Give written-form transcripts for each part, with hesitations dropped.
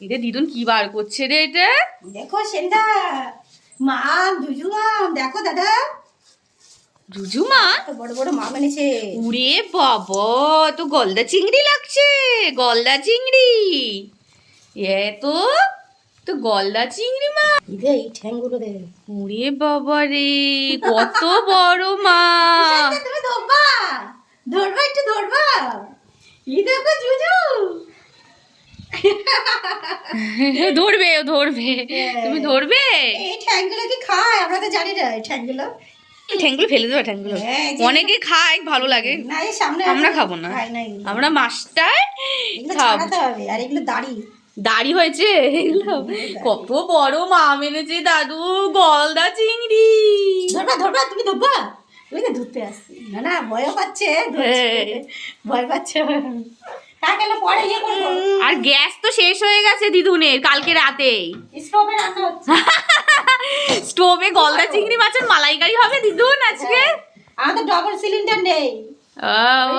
এটা দিদুন কি বার করছে রে এটা? দেখো সেন্ডা মাম জুজু মাম, দেখো দাদা জুজু মা তো বড় বড় মাম এনেছে। উড়ে বাবা, তো গলদা চিংড়ি লাগছে, গলদা চিংড়ি। এ তো তো গলদা চিংড়ি মা। ইদে এই ঠ্যাংগুলো দে। উড়ে বাবা রে, কত বড় মা। সেন্ডা তুমি ধরবা, ধরবা একটু ধরবা। ই দেখো জুজু ধরবে, ও ধরবে, তুমি ধরবে। এই ঠ্যাংগুলো কি খায়? আমরা তো জানি না এই ঠ্যাংগুলো। ঠ্যাংগুলো ফেলে দেবে, ঠ্যাংগুলো হ্যাঁ, অনেকে খায়, ভালো লাগে। না এই সামনে আমরা খাবো না, খাই না এগুলো। আমরা মাছটাই এগুলো খাবো। ছাড়াতে হবে, আর এগুলো দাড়ি। দাড়ি হয়েছে এগুলো। কত বড় মাম এনেছে দাদু, গলদা চিংড়ি। ধরবা ধরবা, তুমি ধরবা। তুমি তো ধরতে আসছি না, না ভয়ও পাচ্ছে, ভয় পাচ্ছে। কাকেলে পরে ইয়ে করবো। আর গ্যাস তো শেষ হয়ে গেছে দিদুনের কালকে রাতেই। স্টোভে রান্না হচ্ছে। স্টোভে গলদা চিংড়ি মাছের মালাইকারি হবে দিদুন আজকে। আমাদের ডবল সিলিন্ডার নেই। আহ,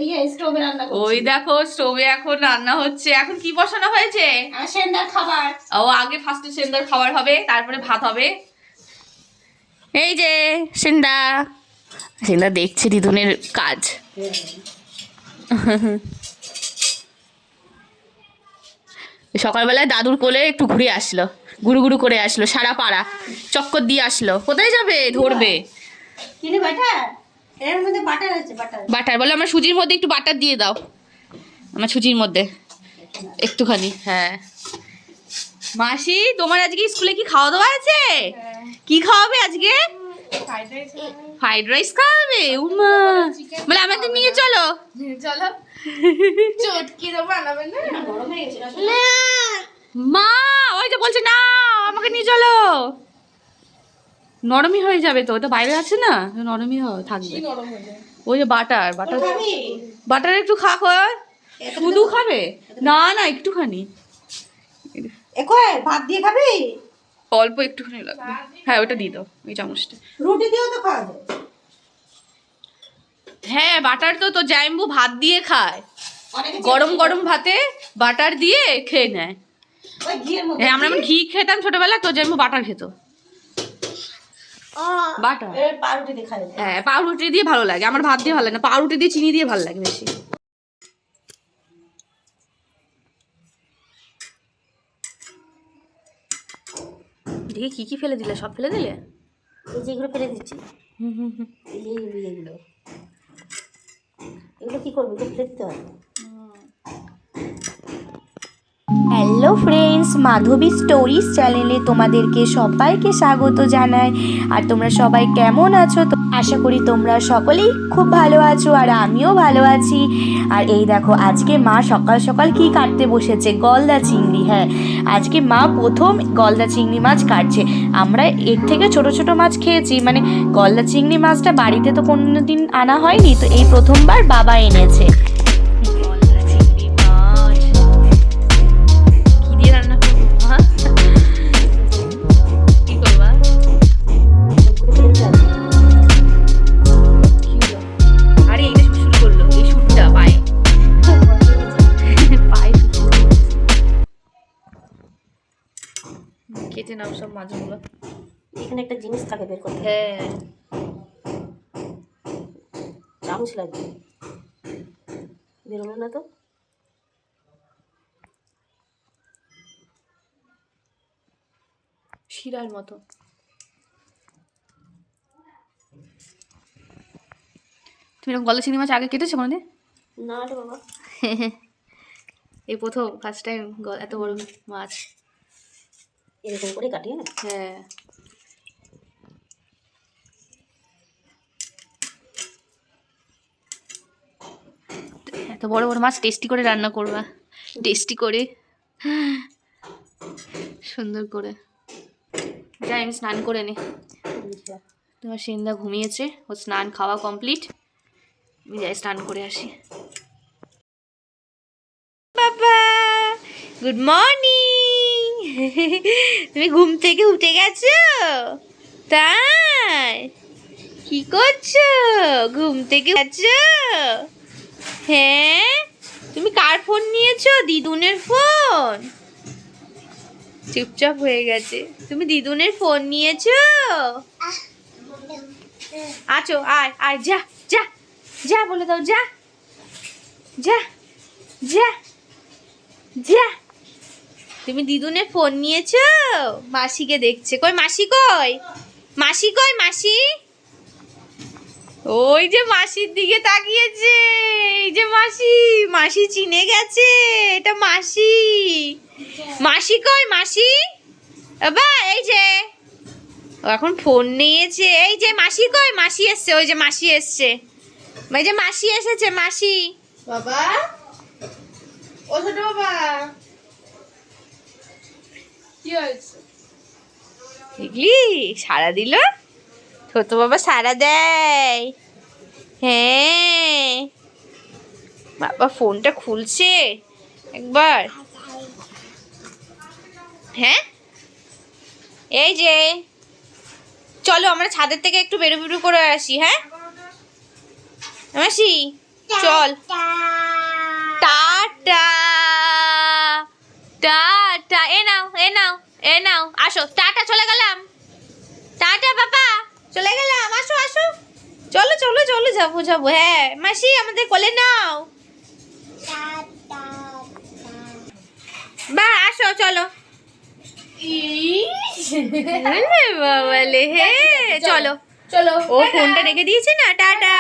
ইয়ে স্টোভে রান্না করছি। ওই দেখো স্টোভে এখন রান্না হচ্ছে। এখন কি বসানো হয়েছে? আর সেন্ডার খাবার। ও আগে ফার্স্টে সেন্দার খাবার হবে, তারপরে ভাত হবে। এই যে সেন্দা, সেন্দা দেখছে দিদুনের কাজ। সকালবেলায় দাদুর কোলে একটু ঘুরে আসলো, গুরু গুরু করে আসলো, সারা পাড়া চক্কর দিয়ে আসলো। কোথায় যাবে? ধরবে। কিনে বাটার, এর মধ্যে বাটার আছে, বাটার। বাটার বলে আমার সুজির মধ্যে একটু বাটার দিয়ে দাও, আমার সুজির মধ্যে একটুখানি। হ্যাঁ মাসি, তোমার আজকে স্কুলে কি খাওয়া দাওয়া আছে? কি খাওয়াবে আজকে? ফ্রাইড রাইস খাওয়াবে? উমা, বলে আমাদের নিয়ে চলো। চলো চটকি তো বানাবে না। গরম হয়ে গেছে না মা ওই যে বলছে না আমাকে নিয়ে চলো। নরমই হয়ে যাবে তো, ওটা বাইরে আছে না, নরমই থাকবে। নরম হয়ে যায়। ওই যে বাটার, বাটার, খাবি? বাটার একটু খা। শুধু খাবে না? না একটুখানি, একই ভাত দিয়ে খাবি? অল্প একটুখানি লাগবে। হ্যাঁ ওটা দিয়ে দাও, ওই চামচটা। রুটি দিয়েও তো খাওয়া যায়। হ্যাঁ বাটার তো জাইম্বু ভাত দিয়ে খায়, অনেকে গরম গরম ভাতে বাটার দিয়ে খেয়ে নেয়। ওই ঘিয়ের মধ্যে। হ্যাঁ আমরা যেমন ঘি খেতাম ছোটবেলায়, তো জাইম্বু বাটার খেত। বাটার, এর পাউরুটি দিয়ে খাওয়া যায়। হ্যাঁ পাউরুটি দিয়ে ভালো লাগে, আমার ভাত দিয়ে ভালো লাগে না, পাউরুটি দিয়ে চিনি দিয়ে ভালো লাগে বেশি। দেখি কি কি ফেলে দিলে, সব ফেলে দিলে? এই যে এগুলো ফেলে দিচ্ছি, এই যে এগুলো এগুলো কি করবো? এগুলো ফেলে দিতে হবে। হ্যালো ফ্রেন্ডস, মাধবী স্টোরিজ চ্যানেলে তোমাদেরকে সবাইকে স্বাগত জানাই। আর তোমরা সবাই কেমন আছো? তো আশা করি তোমরা সকলেই খুব ভালো আছো, আর আমিও ভালো আছি। আর এই দেখো আজকে মা সকাল সকাল কি কাটতে বসেছে, গলদা চিংড়ি। হ্যাঁ আজকে মা প্রথম গলদা চিংড়ি মাছ কাটছে। আমরা এর থেকে ছোট ছোট মাছ খেয়েছি, মানে গলদা চিংড়ি মাছটা বাড়িতে তো কোনোদিন আনা হয়নি, তো এই প্রথমবার বাবা এনেছে। কেটে নাও সব মাছগুলো। এখানে একটা জিনিস থাকে, বের করতে। হ্যাঁ চামচ লাগবে, বেরোলো না তো। শিরার মতো। তুমি এরকম গলদা চিংড়ি মাছ আগে কেটেছো কোনোদিন? না রে বাবা, এই প্রথম, ফার্স্ট টাইম এত বড় মাছ। এরকম করে কাটিয়ে না। হ্যাঁ এত বড় বড় মাছ টেস্টি করে রান্না করবা, টেস্টি করে, সুন্দর করে। যাই আমি স্নান করে নি। তোমার সিন্দা ঘুমিয়েছে, ও স্নান খাওয়া কমপ্লিট। আমি যাই স্নান করে আসি। বাবা গুড মর্নিং। তুমি ঘুম থেকে উঠে গেছো? তাই কি করছো? ঘুম থেকে গেছো? হ্যাঁ তুমি কার ফোন নিয়েছো? দিদুনের ফোন? চুপচাপ হয়ে গেছে। তুমি দিদুনের ফোন নিয়েছো? আছো, আয় আয়, যা যা যা, বলে দাও যা যা যা যা। তুমি দিদুনের ফোন নিয়েছো? মাসিকে দেখছে। কই মাসি, কই মাসি, কই মাসি? ওই যে মাসির দিকে তাকিয়েছে। এই যে মাসি, মাসি চিনে গেছে এটা মাসি। মাসি কই মাসি? বাবা এই যে ও এখন ফোন নিয়েছে। এই যে মাসি কই? মাসি এসছে, ওই যে মাসি এসছে, ওই যে মাসি এসেছে, মাসি। বাবা, ও ছোট বাবা, কি হয়েছে? দেখলি সাড়া দিল, ছোট বাবা সাড়া দেয়। হ্যাঁ বাবা ফোনটা খুলছে একবার। হ্যাঁ এই যে চলো আমরা ছাদের থেকে একটু বেরু করে আসি। হ্যাঁ মাসি চল। টাটা টাটা, এ নাও এ নাও এ নাও, আসো টাটা, চলে গেলাম, টাটা বাবা, চলে গেলাম, আসো আসো, চলো চলো চলো, যাবো যাবো। হ্যাঁ মাসি আমাদের কোলে নাও, বা আসো চলো। বাবালে হ্যাঁ চলো চলো, ও ফোনটা রেখে দিয়েছে না, টাটা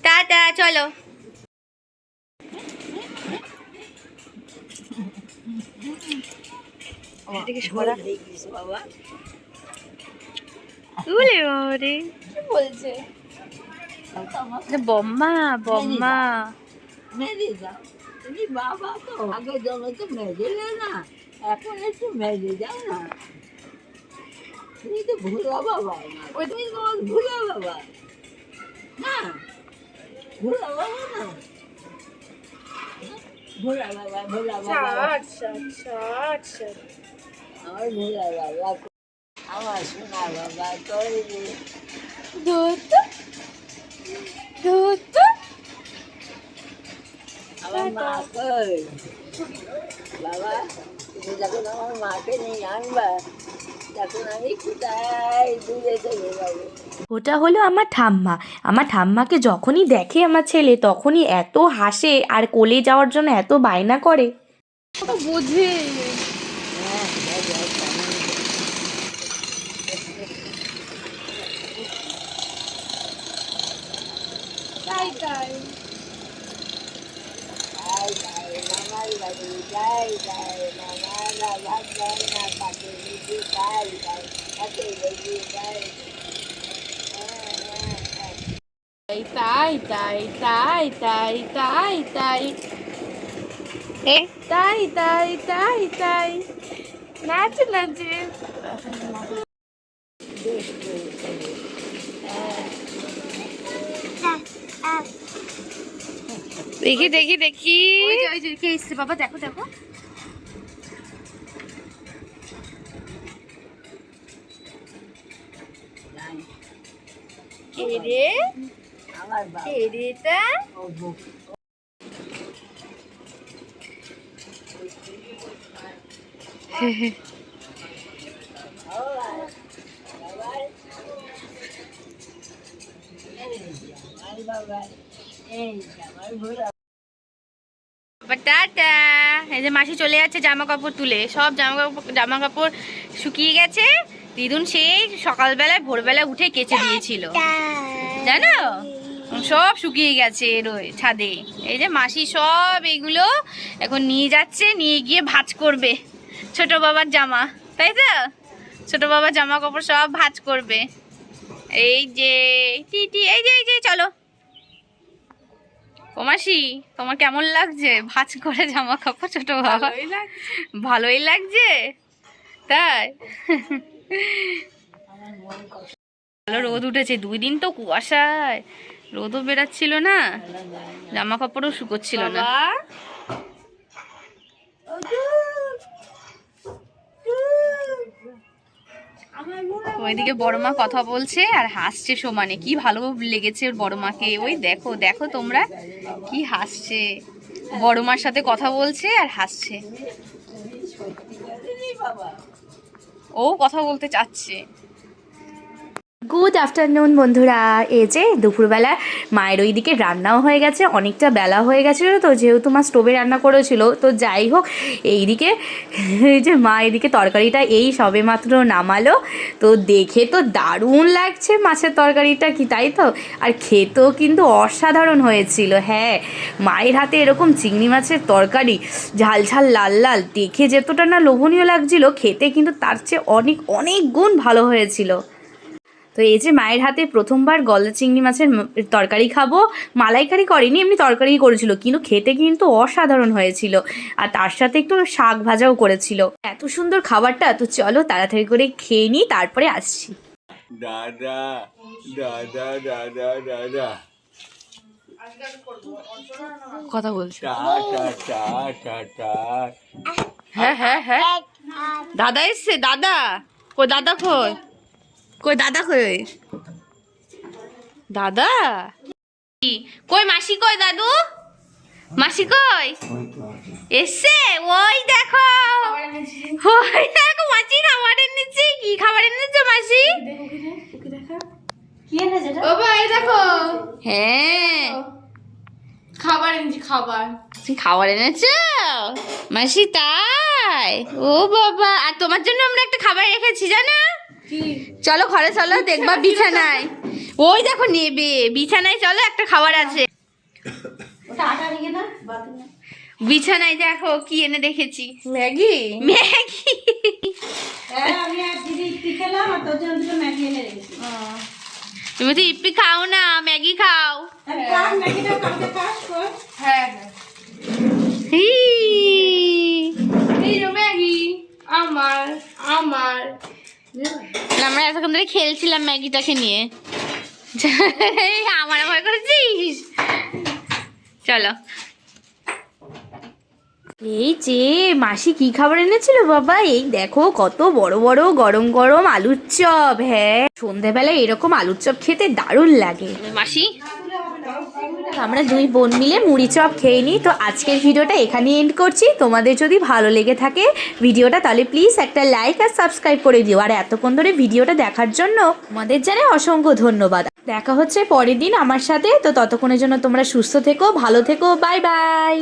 টাটা চলো। কি বলছে? বম্মা বম্মা, মেরে যাও, তুমি বাবা তো আগে জন্য তো মেরে না, এখন একটু মেরে যাও না। তুমি তো ভোলা বাবা না, ওই তুমি তোমার ভোলা বাবা না, ভোলা বাবা না, ভোলা বাবা, ভোলা বাবা, আচ্ছা আচ্ছা আচ্ছা, আমার ভোলা বাবা, আমার সোনা বাবা তৈরি। দুধ দুধ, আমার মা কই? বাবা তুমি যখন আমার মাকে নিয়ে আনবা, তখন আমি কোথায় দূরে চলে যাবো। ওটা হলো আমার ঠাম্মা। আমার ঠাম্মাকে যখনই দেখে আমার ছেলে তখনই এত হাসে আর কোলে যাওয়ার জন্য এত বায়না করে। বুঝে হ্যাঁ, তাই তাই। মামার বাড়ি যাই যাই, মামারা ভাত দেয় না, তাকে রুটি খাই যাই, তাকে রুটি খাই। তাই তাই তাই তাই তাই তাই এ তাই তাই তাই তাই, নাচ নাচে। দেখি দেখি দেখি, ওই যে কে এসছে বাবা, দেখো দেখো। কে রে? আমার বাবা কে রে এটা? টাটা। এই যে মাসি চলে যাচ্ছে জামা কাপড় তুলে, সব জামা কাপড় শুকিয়ে গেছে। দিদুন সেই সকালবেলায় ভোরবেলা উঠে কেচে দিয়েছিল জানো, সব শুকিয়ে গেছে এর ছাদে। এই যে মাসি সব এইগুলো এখন নিয়ে যাচ্ছে, নিয়ে গিয়ে ভাঁজ করবে ছোট বাবার জামা, তাই তো ছোট বাবার জামা কাপড় সব ভাঁজ করবে। এই যে টিটি, এই যে চলো। ও মাসি তোমার কেমন লাগছে ভাঁজ করে জামা কাপড় ছোট বাবা? ভালোই লাগছে তাই। ভালো রোদ উঠেছে, 2 দিন তো কুয়াশায় রোদও বেরাচ্ছিল না, জামা কাপড়ও শুকোচ্ছিল না। ওইদিকে বড় মা কথা বলছে আর হাসছে সমানে, কি ভালো লেগেছে ওর বড় মাকে। ওই দেখো দেখো তোমরা কি হাসছে, বড় মার সাথে কথা বলছে আর হাসছে। তুমি সত্যিকারেরই বাবা। ও কথা বলতে চাচ্ছে। গুড আফটারনুন বন্ধুরা, এই যে দুপুরবেলা মায়ের ওইদিকে রান্নাও হয়ে গেছে, অনেকটা বেলা হয়ে গেছিলো তো, যেহেতু মা স্টোভে রান্না করেছিল। তো যাই হোক, এইদিকে এই যে মা এদিকে তরকারিটা এই সবে মাত্র নামালো। তো দেখে তো দারুণ লাগছে মাছের তরকারিটা, কি তাই তো? আর খেতেও কিন্তু অসাধারণ হয়েছিল। হ্যাঁ, মায়ের হাতে এরকম চিংড়ি মাছের তরকারি ঝাল ঝাল লাল লাল দেখে যতটা না লোভনীয় লাগছিল, খেতে কিন্তু তার চেয়ে অনেক অনেক গুণ ভালো হয়েছিল। তো এই যে মায়ের হাতে প্রথমবার গলদা চিংড়ি মাছের তরকারি খাবো। মালাইকারি করেনি, এমনি তরকারি করেছিল, কিন্তু খেতে কিন্তু অসাধারণ হয়েছিল। আর তার সাথে একটু শাক ভাজাও করেছিল। এত সুন্দর খাবারটা, তো চলো তাড়াতাড়ি করে খেয়ে নিই, তারপরে আসছি। দাদা দাদা দাদা দাদা কথা বলছে। টা টা টা টা টা হ্যাঁ হ্যাঁ হ্যাঁ, দাদা এসছে। দাদা কই? দাদা কই? কই দাদা কই? দাদা কই? মাসি কই? দাদু মাসি কই? এসছে? ওই দেখো, ওই দেখো মাসি খাবার এনেছি। কি খাবার এনেছো মাসি? ও ভাই দেখো হ্যাঁ, খাবার এনেছি খাবার। তুমি খাবার এনেছো মাসি? তাই? ও বাবা, আর তোমার জন্য আমরা একটা খাবার রেখেছি জানো? চলো ঘরে, চলো দেখবা বিছানায়। ওই দেখো নেবে বিছানায়, চলো একটা খাবার আছে বিছানায়। দেখো কি এনে রেখেছি। Maggi Maggi. তুমি তো ইপ্পি খাও না, ম্যাগি খাও। হ্যাঁ হি। এই যে ম্যাগি আমার আমার আমরা এতক্ষণ ধরে খেলছিলাম ম্যাগিটাকে নিয়ে। আমার ভয় করেছিস? চলো। এই যে মাসি কি খাবার এনেছিল বাবা? এই দেখো কত বড় বড় গরম গরম আলুর চপ। হ্যাঁ, সন্ধেবেলায় এরকম আলুর চপ খেতে দারুণ লাগে। মাসি আমরা দুই বোন মিলে মুড়ি চপ খেয়ে নিই। তো আজকের ভিডিওটা এখানে এন্ড করছি। তোমাদের যদি ভালো লেগে থাকে ভিডিওটা, তাহলে প্লিজ একটা লাইক আর সাবস্ক্রাইব করে দিও। আর এতক্ষণ ধরে ভিডিওটা দেখার জন্য তোমাদের জানাই অসংখ্য ধন্যবাদ। দেখা হচ্ছে পরের দিন আমার সাথে। তো ততক্ষণের জন্য তোমরা সুস্থ থেকো, ভালো থেকো, বাই বাই।